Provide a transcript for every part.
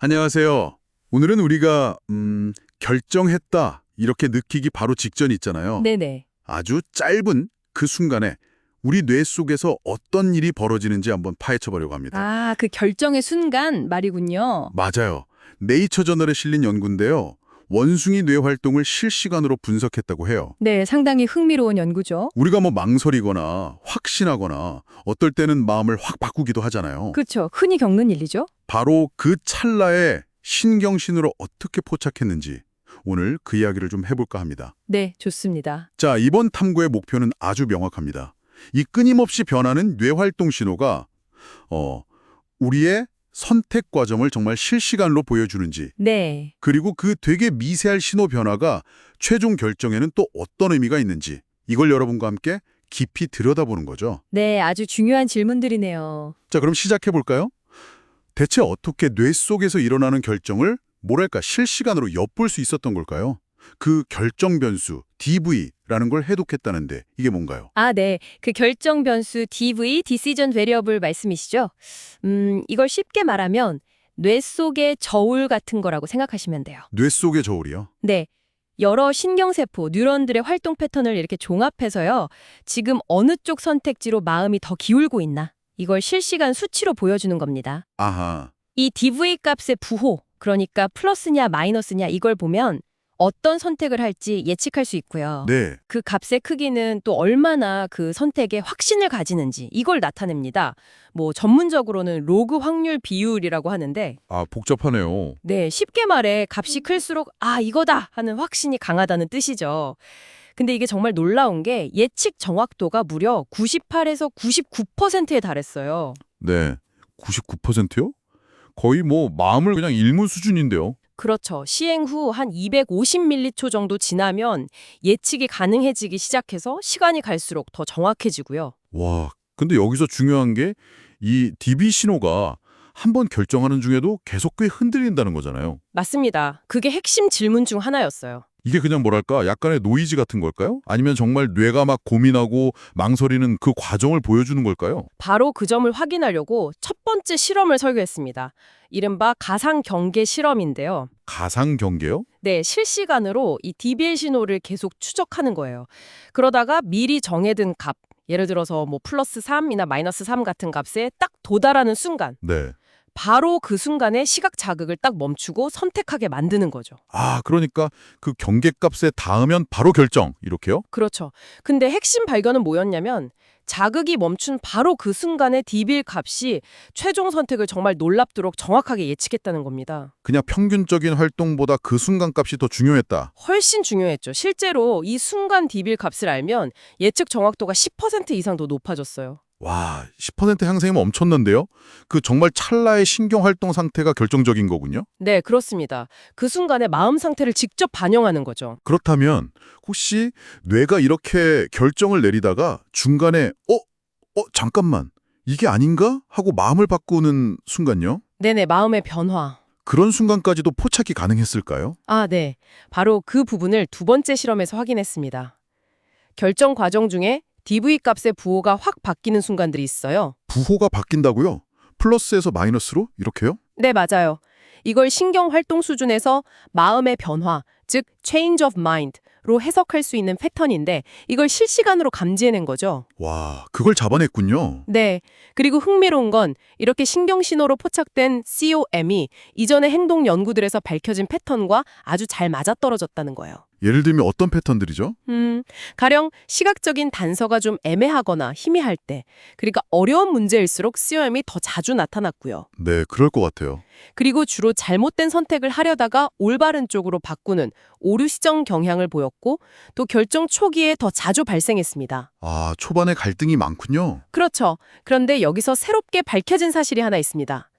안녕하세요. 오늘은 우리가 결정했다 이렇게 느끼기 바로 직전 있잖아요. 네네. 아주 짧은 그 순간에 우리 뇌 속에서 어떤 일이 벌어지는지 한번 파헤쳐 보려고 합니다. 아, 그 결정의 순간 말이군요. 맞아요. 네이처 저널에 실린 연구인데요. 원숭이 뇌 활동을 실시간으로 분석했다고 해요. 네, 상당히 흥미로운 연구죠. 우리가 뭐 망설이거나 확신하거나 어떨 때는 마음을 확 바꾸기도 하잖아요. 그렇죠. 흔히 겪는 일이죠. 바로 그 찰나에 신경신호로 어떻게 포착했는지 오늘 그 이야기를 좀 해볼까 합니다. 네, 좋습니다. 자, 이번 탐구의 목표는 아주 명확합니다. 이 끊임없이 변하는 뇌활동 신호가 우리의 선택 과정을 정말 실시간으로 보여주는지, 네. 그리고 그 되게 미세할 신호 변화가 최종 결정에는 또 어떤 의미가 있는지, 이걸 여러분과 함께 깊이 들여다보는 거죠. 네, 아주 중요한 질문들이네요. 자, 그럼 시작해 볼까요? 대체 어떻게 뇌 속에서 일어나는 결정을 뭐랄까 실시간으로 엿볼 수 있었던 걸까요? 그 결정 변수, DV라는 걸 해독했다는데 이게 뭔가요? 아, 네. 그 결정 변수 DV, Decision Variable 말씀이시죠? 이걸 쉽게 말하면 뇌 속의 저울 같은 거라고 생각하시면 돼요. 뇌 속의 저울이요? 네. 여러 신경세포, 뉴런들의 활동 패턴을 이렇게 종합해서요. 지금 어느 쪽 선택지로 마음이 더 기울고 있나? 이걸 실시간 수치로 보여주는 겁니다. 아하, 이 DV 값의 부호, 그러니까 플러스냐 마이너스냐 이걸 보면 어떤 선택을 할지 예측할 수 있고요. 네. 그 값의 크기는 또 얼마나 그 선택에 확신을 가지는지 이걸 나타냅니다. 뭐 전문적으로는 로그 확률 비율이라고 하는데 아, 복잡하네요. 네, 쉽게 말해 값이 클수록 아, 이거다 하는 확신이 강하다는 뜻이죠. 근데 이게 정말 놀라운 게 예측 정확도가 무려 98에서 99%에 달했어요. 네. 99%요? 거의 뭐 마음을 그냥 읽는 수준인데요. 그렇죠. 시행 후 한 250m초 정도 지나면 예측이 가능해지기 시작해서 시간이 갈수록 더 정확해지고요. 와, 근데 여기서 중요한 게 이 DB 신호가 한 번 결정하는 중에도 계속 꽤 흔들린다는 거잖아요. 맞습니다. 그게 핵심 질문 중 하나였어요. 이게 그냥 뭐랄까 약간의 노이즈 같은 걸까요? 아니면 정말 뇌가 막 고민하고 망설이는 그 과정을 보여주는 걸까요? 바로 그 점을 확인하려고 첫 번째 실험을 설계했습니다. 이른바 가상 경계 실험인데요. 가상 경계요? 네, 실시간으로 이 DBL 신호를 계속 추적하는 거예요. 그러다가 미리 정해둔 값, 예를 들어서 뭐 플러스 3이나 마이너스 3 같은 값에 딱 도달하는 순간, 네. 바로 그 순간에 시각 자극을 딱 멈추고 선택하게 만드는 거죠. 아, 그러니까 그 경계값에 닿으면 바로 결정, 이렇게요? 그렇죠. 근데 핵심 발견은 뭐였냐면 자극이 멈춘 바로 그 순간의 DBL 값이 최종 선택을 정말 놀랍도록 정확하게 예측했다는 겁니다. 그냥 평균적인 활동보다 그 순간값이 더 중요했다. 훨씬 중요했죠. 실제로 이 순간 DBL 값을 알면 예측 정확도가 10% 이상 더 높아졌어요. 와, 10% 향상이면 엄청난데요? 그 정말 찰나의 신경활동 상태가 결정적인 거군요? 네, 그렇습니다. 그 순간의 마음 상태를 직접 반영하는 거죠. 그렇다면 혹시 뇌가 이렇게 결정을 내리다가 중간에 잠깐만, 이게 아닌가? 하고 마음을 바꾸는 순간요? 네네, 마음의 변화. 그런 순간까지도 포착이 가능했을까요? 아, 네. 바로 그 부분을 두 번째 실험에서 확인했습니다. 결정 과정 중에 DV 값의 부호가 확 바뀌는 순간들이 있어요. 부호가 바뀐다고요? 플러스에서 마이너스로? 이렇게요? 네, 맞아요. 이걸 신경 활동 수준에서 마음의 변화, 즉 change of mind로 해석할 수 있는 패턴인데 이걸 실시간으로 감지해낸 거죠. 와, 그걸 잡아냈군요. 네. 그리고 흥미로운 건 이렇게 신경신호로 포착된 COM이 이전의 행동 연구들에서 밝혀진 패턴과 아주 잘 맞아떨어졌다는 거예요. 예를 들면 어떤 패턴들이죠? 가령 시각적인 단서가 좀 애매하거나 희미할 때, 그러니까 어려운 문제일수록 COM이 더 자주 나타났고요. 네, 그럴 것 같아요. 그리고 주로 잘못된 선택을 하려다가 올바른 쪽으로 바꾸는 오류 시정 경향을 보였고, 또 결정 초기에 더 자주 발생했습니다. 아, 초반에 갈등이 많군요. 그렇죠. 그런데 여기서 새롭게 밝혀진 사실이 하나 있습니다.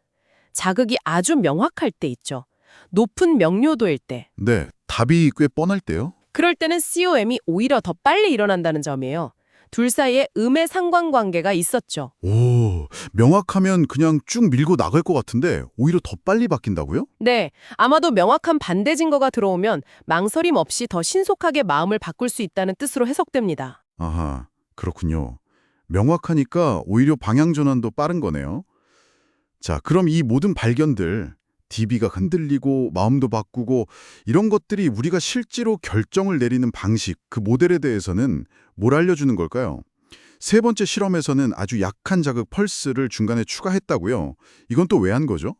자극이 아주 명확할 때 있죠. 높은 명료도일 때. 네, 답이 꽤 뻔할 때요? 그럴 때는 COM이 오히려 더 빨리 일어난다는 점이에요. 둘 사이에 음의 상관관계가 있었죠. 오, 명확하면 그냥 쭉 밀고 나갈 것 같은데 오히려 더 빨리 바뀐다고요? 네, 아마도 명확한 반대 증거가 들어오면 망설임 없이 더 신속하게 마음을 바꿀 수 있다는 뜻으로 해석됩니다. 아하, 그렇군요. 명확하니까 오히려 방향 전환도 빠른 거네요. 자, 그럼 이 모든 발견들 DB가 흔들리고 마음도 바꾸고 이런 것들이 우리가 실제로 결정을 내리는 방식, 그 모델에 대해서는 뭘 알려주는 걸까요? 세 번째 실험에서는 아주 약한 자극 펄스를 중간에 추가했다고요. 이건 또 왜 한 거죠?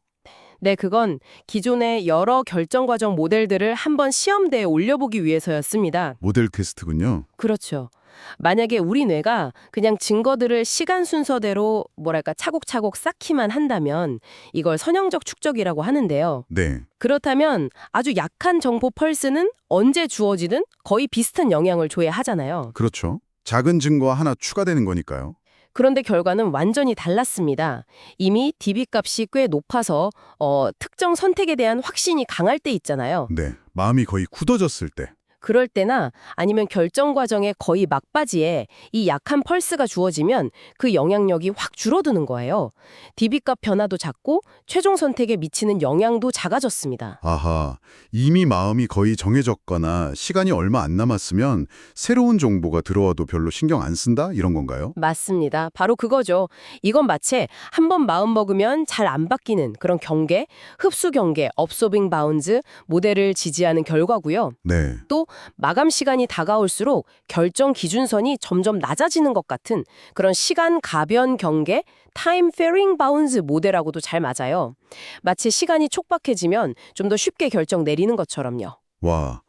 네, 그건 기존의 여러 결정 과정 모델들을 한번 시험대에 올려보기 위해서였습니다. 모델 테스트군요. 그렇죠. 만약에 우리 뇌가 그냥 증거들을 시간 순서대로 뭐랄까 차곡차곡 쌓기만 한다면 이걸 선형적 축적이라고 하는데요. 네. 그렇다면 아주 약한 정보 펄스는 언제 주어지든 거의 비슷한 영향을 줘야 하잖아요. 그렇죠. 작은 증거가 하나 추가되는 거니까요. 그런데 결과는 완전히 달랐습니다. 이미 DB 값이 꽤 높아서 특정 선택에 대한 확신이 강할 때 있잖아요. 네. 마음이 거의 굳어졌을 때. 그럴 때나 아니면 결정 과정의 거의 막바지에 이 약한 펄스가 주어지면 그 영향력이 확 줄어드는 거예요. DB값 변화도 작고 최종 선택에 미치는 영향도 작아졌습니다. 아하, 이미 마음이 거의 정해졌거나 시간이 얼마 안 남았으면 새로운 정보가 들어와도 별로 신경 안 쓴다? 이런 건가요? 맞습니다. 바로 그거죠. 이건 마치 한 번 마음 먹으면 잘 안 바뀌는 그런 경계, 흡수 경계, absorbing bounds 모델을 지지하는 결과고요. 네. 또 마감 시간이 다가올수록 결정 기준선이 점점 낮아지는 것 같은 그런 시간 가변 경계, time varying bounds 모델하고도 잘 맞아요. 마치 시간이 촉박해지면 좀 더 쉽게 결정 내리는 것처럼요. 와,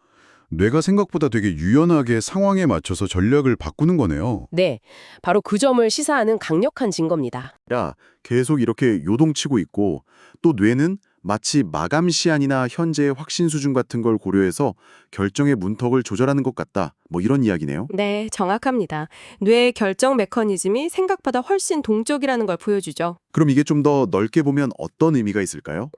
뇌가 생각보다 되게 유연하게 상황에 맞춰서 전략을 바꾸는 거네요. 네, 바로 그 점을 시사하는 강력한 증거입니다. 라 계속 이렇게 요동치고 있고 또 뇌는 마치 마감 시한이나 현재의 확신 수준 같은 걸 고려해서 결정의 문턱을 조절하는 것 같다. 뭐 이런 이야기네요. 네, 정확합니다. 뇌의 결정 메커니즘이 생각보다 훨씬 동적이라는 걸 보여주죠. 그럼 이게 좀 더 넓게 보면 어떤 의미가 있을까요?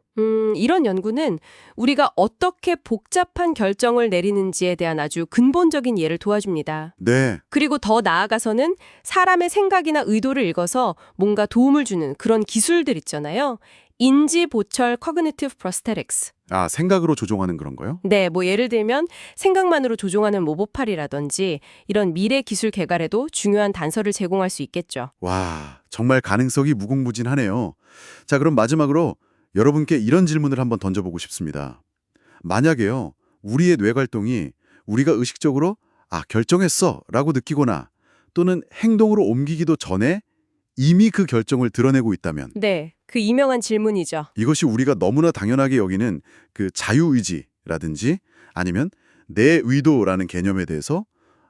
이런 연구는 우리가 어떻게 복잡한 결정을 내리는지에 대한 아주 근본적인 예를 도와줍니다. 네. 그리고 더 나아가서는 사람의 생각이나 의도를 읽어서 뭔가 도움을 주는 그런 기술들 있잖아요. 인지 보철 Cognitive Prosthetics. 아, 생각으로 조종하는 그런 거요? 네, 뭐 예를 들면 생각만으로 조종하는 모보팔이라든지 이런 미래 기술 개발에도 중요한 단서를 제공할 수 있겠죠. 와, 정말 가능성이 무궁무진하네요. 자, 그럼 마지막으로 여러분께 이런 질문을 한번 던져보고 싶습니다. 만약에요, 우리의 뇌활동이 우리가 의식적으로 결정했어 라고 느끼거나 또는 행동으로 옮기기도 전에 이미 그 결정을 드러내고 있다면 네, 그 유명한 질문이죠. 이것이 우리가 너무나 당연하게 여기는 그 자유의지라든지 아니면 내 의도라는 개념에 대해서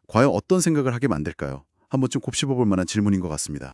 과연 어떤 생각을 하게 만들까요? 한번 좀 곱씹어 볼 만한 질문인 것 같습니다.